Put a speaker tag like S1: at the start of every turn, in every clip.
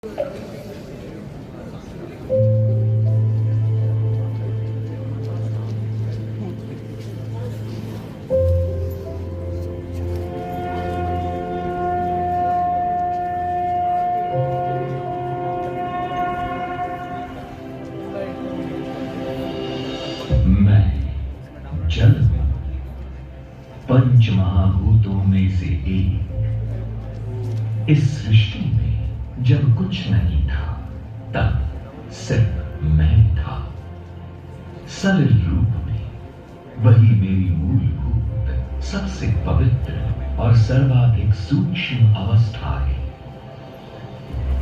S1: मैं जल हूं, पंच महाभूतों में से एक। इस सृष्टि में जब कुछ नहीं था, तब सिर्फ मैं था। सलिल रूप में वही मेरी मूलभूत, सबसे पवित्र और सर्वाधिक सूक्ष्म अवस्था है।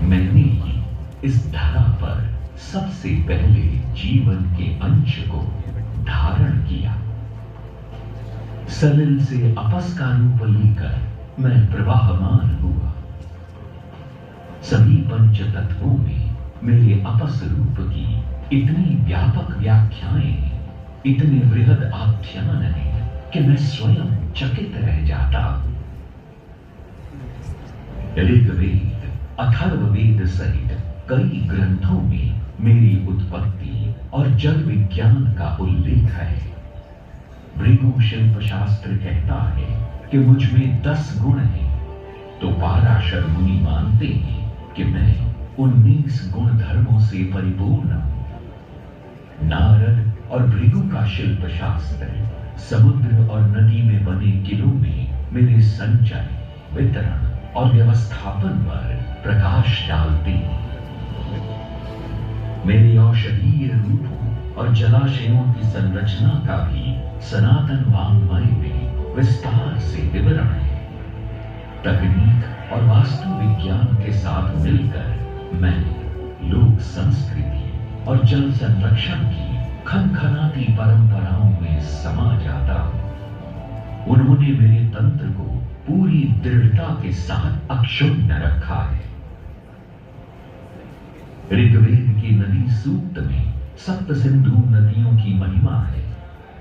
S1: मैंने ही इस धरा पर सबसे पहले जीवन के अंश को धारण किया। सलिल से अपस का रूप लेकर मैं प्रवाहमान हुआ। सभी पंच तत्वों में मेरे अपस रूप की इतनी व्यापक व्याख्याएं, इतने वृहद आख्यान हैं कि मैं स्वयं चकित रह जाता हूं। ऋग्वेद, अथर्ववेद सहित कई ग्रंथों में मेरी उत्पत्ति और जल विज्ञान का उल्लेख है। भृगु शिल्प शास्त्र कहता है कि मुझ में 10 गुण हैं, तो पाराशर मुनि मानते हैं कि मैं 19 गुण धर्मों से परिपूर्ण हूं। नारद और भृगु का शिल्प शास्त्र समुद्र और नदी में बने किलों में मेरे संचय, वितरण और व्यवस्थापन पर प्रकाश डालते हैं। मेरे औषधीय रूपों और जलाशयों की संरचना का भी सनातन वाङ्मय में विस्तार से विवरण है। तकनीक और वास्तु विज्ञान के साथ मिलकर मैं लोक संस्कृति और जल संरक्षण की खनखनाती परंपराओं में समा जाता हूं। उन्होंने मेरे तंत्र को पूरी दृढ़ता के साथ अक्षुण्ण रखा है। ऋग्वेद की नदी सूक्त में सप्त सिंधु नदियों की महिमा है।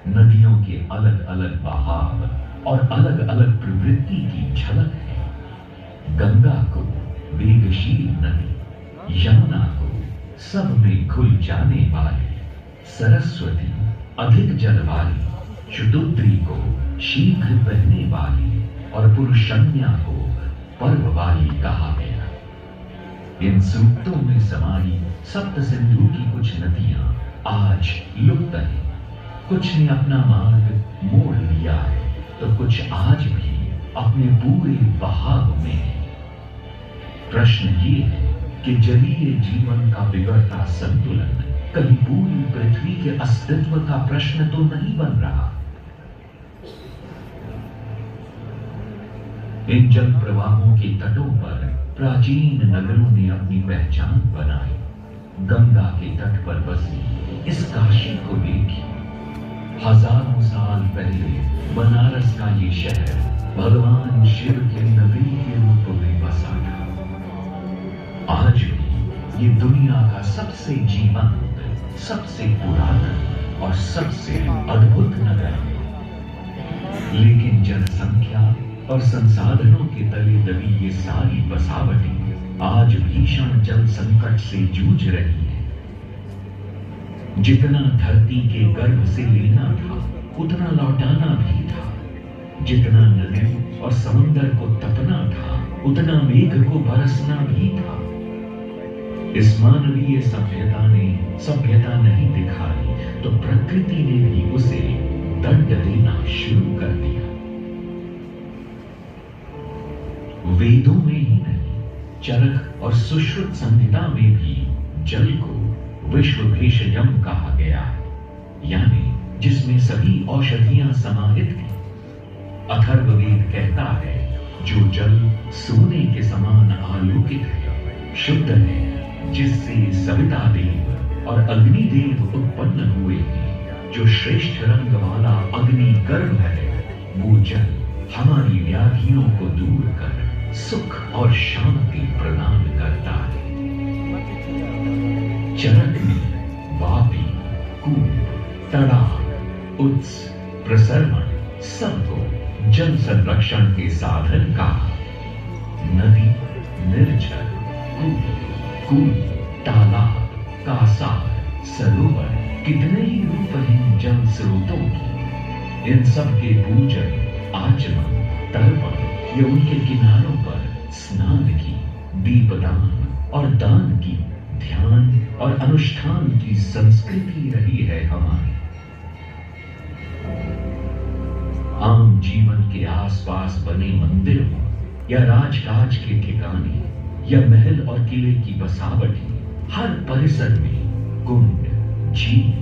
S1: नदियों के अलग अलग बहाव और अलग अलग प्रवृत्ति की झलक है। गंगा को वेगशील नदी, यमुना को सब में घुल जाने वाली, सरस्वती अधिक जल वाली, शुतुद्री को शीघ्र बहने वाली और पुरुषन्या को पर्व वाली कहा गया। इन सूक्तों में समाई सप्त सिंधु की कुछ नदियां आज लुप्त हैं। कुछ ने अपना मार्ग मोड़ लिया है, तो कुछ आज भी अपने पूरे बहाव में है। प्रश्न ये है कि जलीय जीवन का बिगड़ता संतुलन कहीं पूरी पृथ्वी के अस्तित्व का प्रश्न तो नहीं बन रहा। इन जल प्रवाहों के तटों पर प्राचीन नगरों ने अपनी पहचान बनाई। गंगा के तट पर बसी इस काशी को देखिए। हजारों साल पहले बनारस का ये शहर भगवान शिव के नगरी के रूप में बसा था। आज भी ये दुनिया का सबसे जीवंत, सबसे पुरातन और सबसे अद्भुत नगर है। लेकिन जनसंख्या और संसाधनों के तले दबी ये सारी बसावटें आज भीषण जल संकट से जूझ रही है। जितना धरती के गर्भ से लेना था, उतना लौटाना भी था। जितना नदी और समुद्र को तपना था, उतना मेघ को बरसना भी था। इस मानवीय सभ्यता ने सभ्यता नहीं दिखाई, तो प्रकृति ने भी उसे दंड देना शुरू कर दिया। वेदों में ही नहीं, चरक और सुश्रुत संहिता में भी जल को विश्व भेषजम कहा गया है, यानी जिसमें सभी औषधियां समाहित थी। अथर्ववेद कहता है, जो जल सोने के समान आलोकित है, शुद्ध है, जिससे सविता देव और अग्निदेव उत्पन्न हुए हैं, जो श्रेष्ठ रंग वाला अग्नि गर्भ है, वो जल हमारी व्याधियों को दूर कर सुख और शांति प्रदान करता है। चरक में वापी, कूप, तड़ाग, उत्स, प्रसरवण सबको जल संरक्षण के साधन का। नदी, निर्जल, कूप, कुएं, तालाब, कासार, सरोवर, कितने ही रूपहीन जल स्रोतों की, इन सब के पूजन, आचमन, तर्पण या उनके किनारों पर स्नान की, दीपदान और दान की, ध्यान और अनुष्ठान की संस्कृति रही है हमारी। आम जीवन के आसपास बने मंदिर हो या राजकाज के ठिकाने या महल और किले की बसावटें, हर परिसर में कुंड, झील,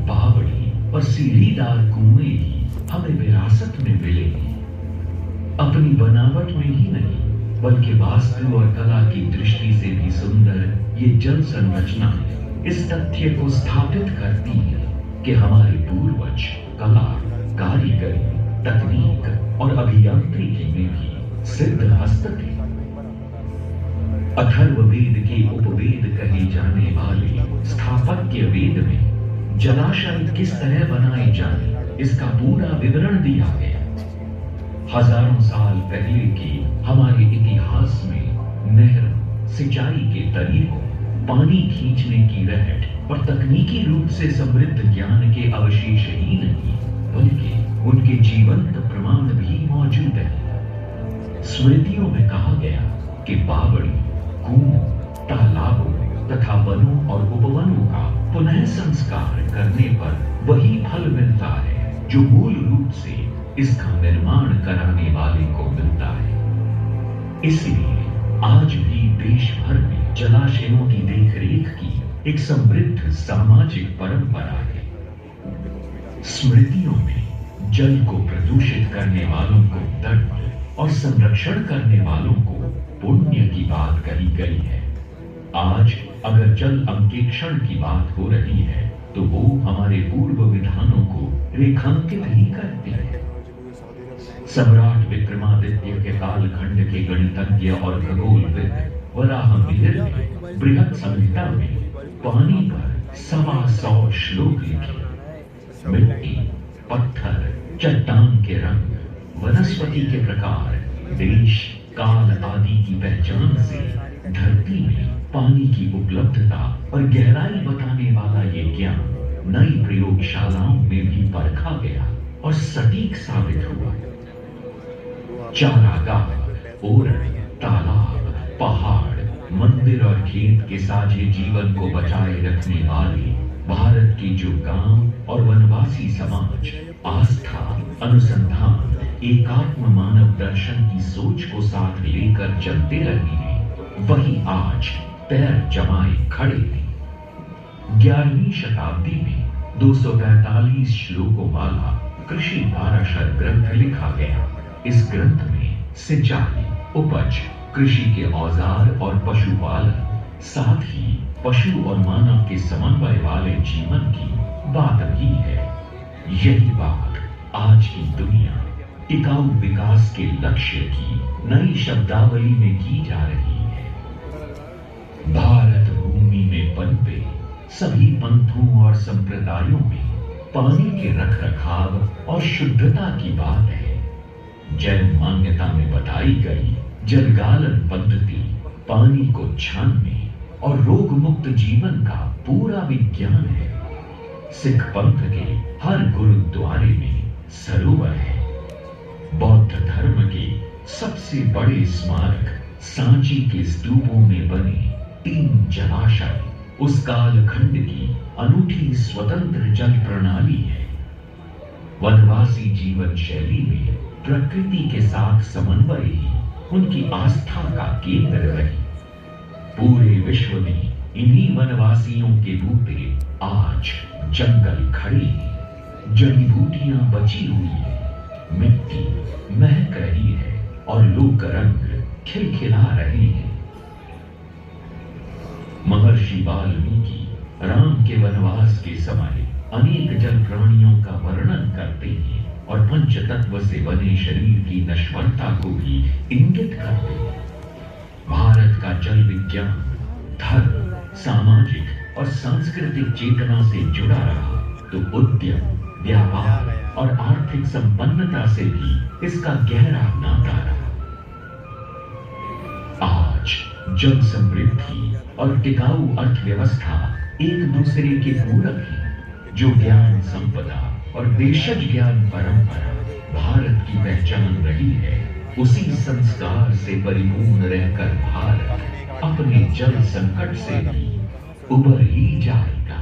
S1: बावड़ी और सीढ़ीदार कुएं ही हमें विरासत में मिले हैं। अपनी बनावट में ही नहीं बल्कि वास्तु और कला की दृष्टि से भी सुंदर ये जल संरचना इस तथ्य को स्थापित करती है कि हमारे पूर्वज कला, कारीगरी, तकनीक और अभियांत्रिकी में भी सिद्ध हस्त थे। अथर्ववेद के उपवेद कहे जाने वाले स्थापत्य वेद में जलाशय किस तरह बनाए जाए इसका पूरा विवरण दिया गया। हजारों साल पहले के हमारे इतिहास में नहरों, सिंचाई के तरीकों, पानी खींचने की रहट और तकनीकी रूप से समृद्ध ज्ञान के अवशेष ही नहीं बल्कि उनके जीवंत प्रमाण भी मौजूद हैं। स्मृतियों में कहा गया कि बावड़ी, कुओं, तालाबों तथा वनों और उपवनों का पुनः संस्कार करने पर वही फल मिलता है जो मूल रूप से इसका निर्माण कराने वाले को मिलता है। इसलिए आज भी देश भर में जलाशयों की देखरेख की एक समृद्ध सामाजिक परंपरा है। स्मृतियों में जल को प्रदूषित करने वालों को दंड और संरक्षण करने वालों को पुण्य की बात कही गई है। आज अगर जल अंकेक्षण की बात हो रही है तो वो हमारे पूर्व विधानों को रेखांकित ही करते हैं। सम्राट विक्रमादित्य के कालखंड के गणितज्ञ और खगोलविद वराहमिहिर ने बृहद संहिता में पानी पर 125 श्लोक लिखे। मिट्टी, पत्थर, चट्टान के रंग, वनस्पति के प्रकार, देश, काल आदि की पहचान से धरती में पानी की उपलब्धता और गहराई बताने वाला ये ज्ञान नई प्रयोगशालाओं में भी परखा गया और सटीक साबित हुआ। चारागाह, ओरण, तालाब, पहाड़, मंदिर और खेत के साझे जीवन को बचाए रखने वाले भारत के जो गांव और वनवासी समाज आस्था, अनुसंधान, एकात्म मानव दर्शन की सोच को साथ लेकर चलते रहे हैं, वही आज पैर जमाए खड़े हैं। 11वीं शताब्दी में 245 श्लोकों वाला कृषि पाराशर ग्रंथ लिखा गया। इस ग्रंथ में सिंचाई, उपज, कृषि के औजार और पशुपालन, साथ ही पशु और मानव के समन्वय वाले जीवन की बात भी है। यही बात आज की दुनिया टिकाऊ विकास के लक्ष्य की नई शब्दावली में की जा रही है। भारत भूमि में पनपे सभी पंथों और संप्रदायों में पानी के रखरखाव और शुद्धता की बात है। जैन मान्यता में बताई गई जलगालन पद्धति पानी को छानने और रोग मुक्त जीवन का पूरा विज्ञान है। सिख पंथ के हर गुरुद्वारे में सरोवर है। बौद्ध धर्म के सबसे बड़े स्मारक सांची के स्तूपों में बने 3 जलाशय उस कालखंड की अनूठी स्वतंत्र जल प्रणाली है। वनवासी जीवन शैली में प्रकृति के साथ समन्वय ही उनकी आस्था का केंद्र रही। पूरे विश्व में इन्हीं वनवासियों के बूते आज जंगल खड़े हैं, जड़ी बूटियां बची हुई है, मिट्टी महक रही है और लोक रंग खिलखिला रहे हैं। महर्षि वाल्मीकि राम के वनवास के समय अनेक जल प्राणियों का वर्णन करते हैं और पंच तत्व से बने शरीर की नश्वरता को भी इंगित करते हैं। भारत का जल विज्ञान धर्म, सामाजिक और सांस्कृतिक चेतना से जुड़ा रहा तो उद्यम, व्यापार और आर्थिक संपन्नता से भी इसका गहरा नाता रहा। आज जल समृद्धि और टिकाऊ अर्थव्यवस्था एक दूसरे के पूरक हैं। जो ज्ञान संपदा और देशज ज्ञान परंपरा भारत की पहचान रही है, उसी संस्कार से परिपूर्ण रहकर भारत अपने जल संकट से भी उबर ही जाएगा।